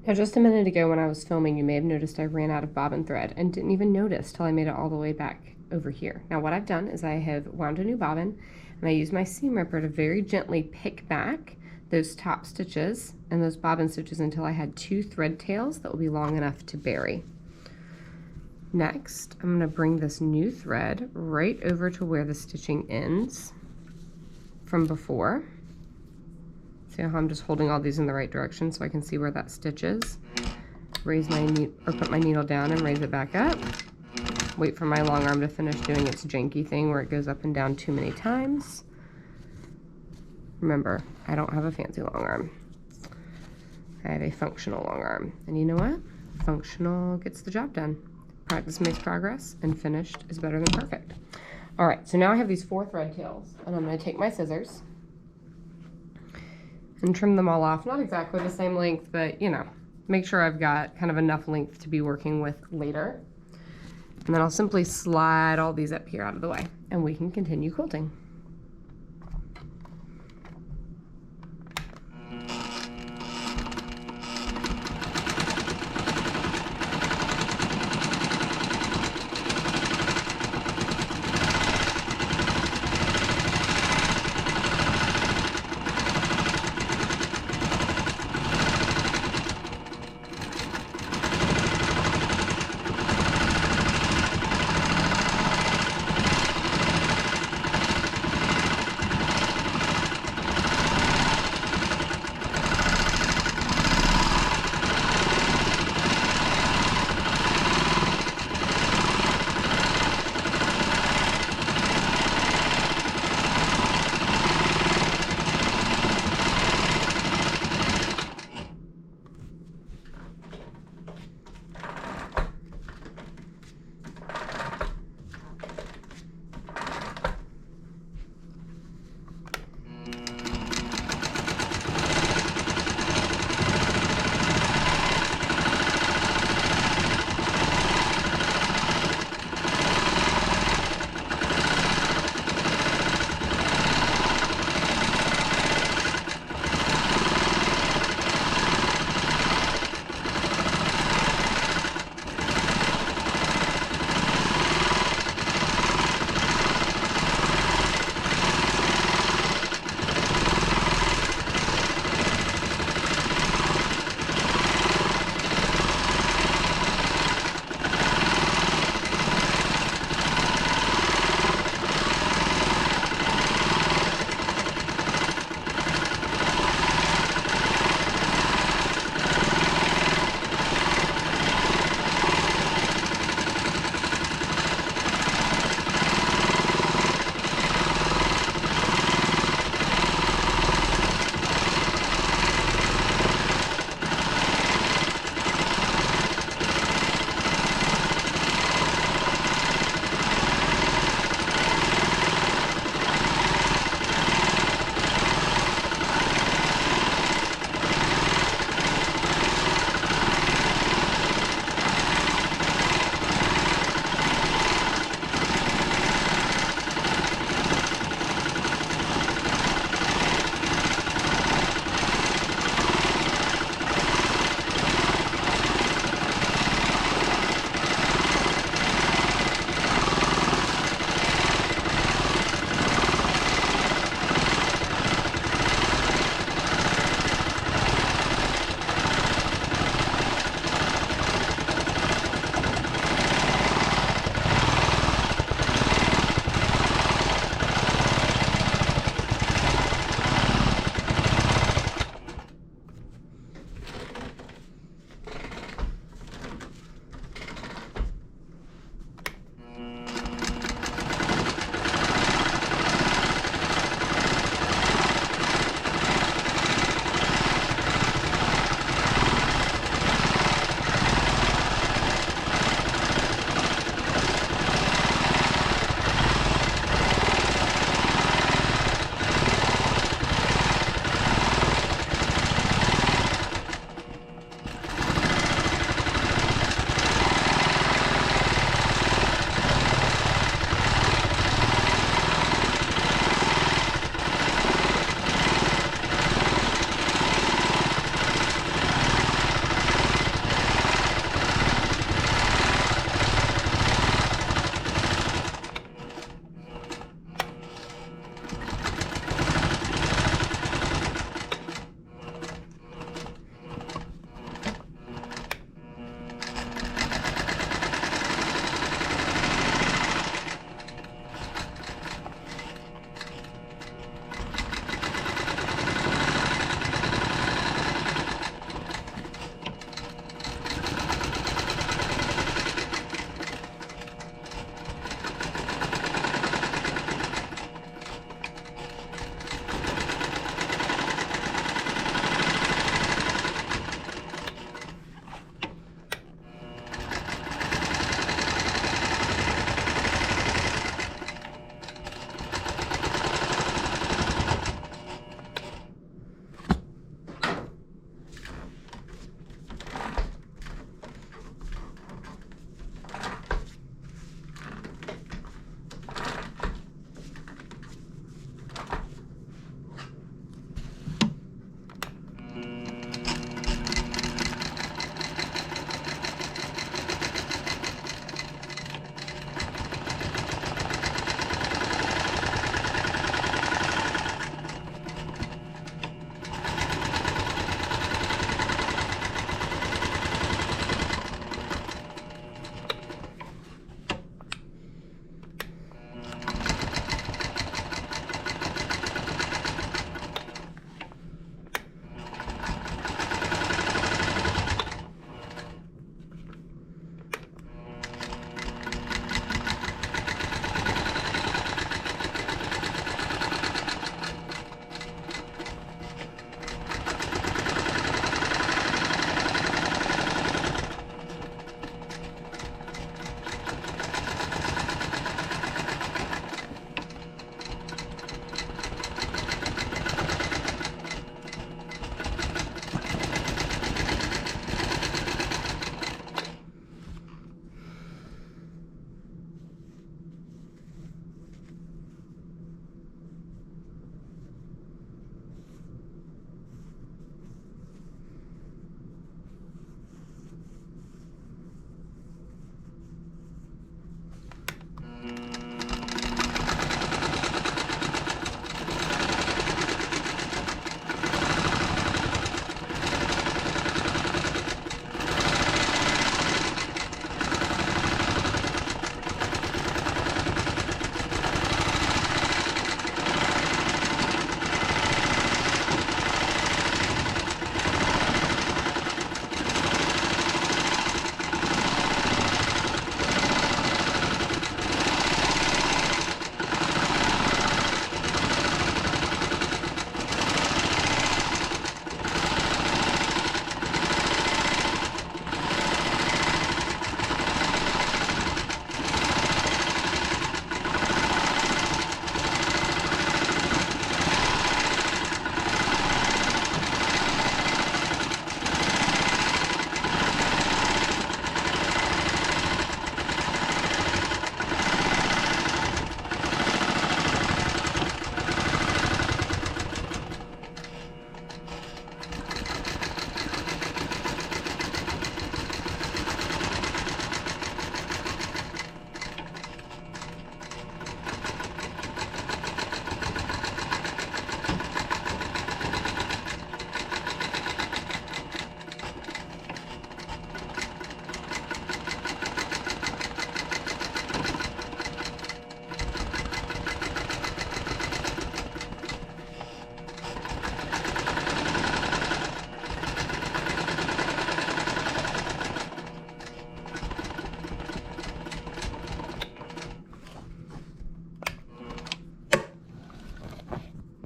Now just a minute ago when I was filming, you may have noticed I ran out of bobbin thread and didn't even notice till I made it all the way back over here. Now what I've done is I have wound a new bobbin and I use my seam ripper to very gently pick back those top stitches and those bobbin stitches until I had 2 thread tails that will be long enough to bury. Next, I'm going to bring this new thread right over to where the stitching ends from before. See how I'm just holding all these in the right direction so I can see where that stitch is. Raise my put my needle down and raise it back up. Wait for my long arm to finish doing its janky thing where it goes up and down too many times. Remember, I don't have a fancy long arm. I have a functional long arm. And you know what? Functional gets the job done. Practice makes progress, and finished is better than perfect. All right, so now I have these 4 thread tails, and I'm going to take my scissors and trim them all off. Not exactly the same length, but you know, make sure I've got kind of enough length to be working with later. And then I'll simply slide all these up here out of the way, and we can continue quilting.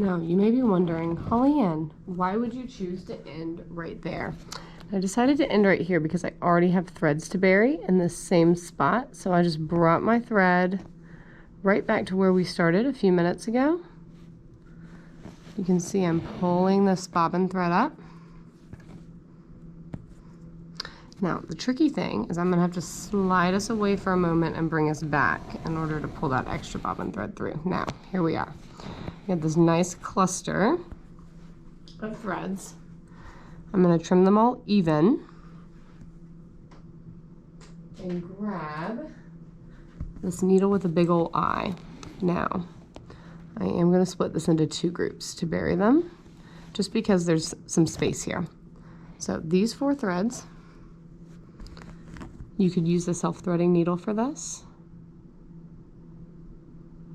Now, you may be wondering, HollyAnne, why would you choose to end right there? I decided to end right here because I already have threads to bury in this same spot, so I just brought my thread right back to where we started a few minutes ago. You can see I'm pulling this bobbin thread up. Now, the tricky thing is I'm going to have to slide us away for a moment and bring us back in order to pull that extra bobbin thread through. Now, here we are. We have this nice cluster of threads. I'm going to trim them all even and grab this needle with a big old eye. Now, I am going to split this into 2 groups to bury them, just because there's some space here. So these 4 threads, you could use the self-threading needle for this.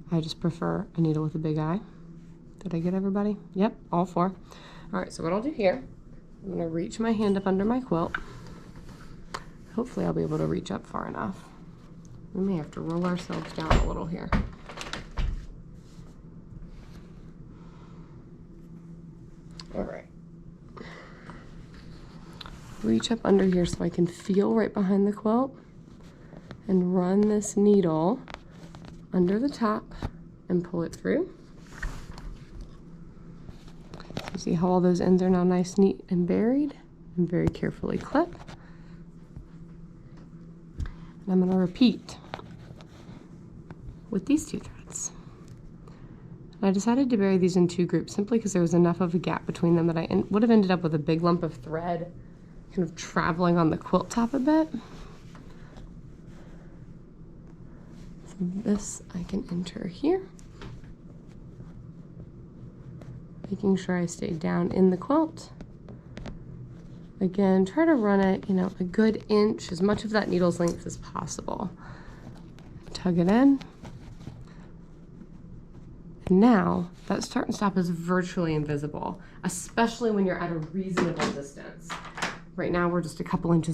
I just prefer a needle with a big eye. Did I get everybody? Yep, all 4. All right, so what I'll do here, I'm going to reach my hand up under my quilt. Hopefully I'll be able to reach up far enough. We may have to roll ourselves down a little here. All right. Reach up under here so I can feel right behind the quilt and run this needle under the top and pull it through. You see how all those ends are now nice, neat, and buried, and very carefully clip. And I'm going to repeat with these 2 threads. And I decided to bury these in 2 groups simply because there was enough of a gap between them that I would have ended up with a big lump of thread kind of traveling on the quilt top a bit. So this I can enter here, making sure I stay down in the quilt. Again, try to run it, a good inch, as much of that needle's length as possible. Tug it in. And now, that start and stop is virtually invisible, especially when you're at a reasonable distance. Right now, we're just a couple inches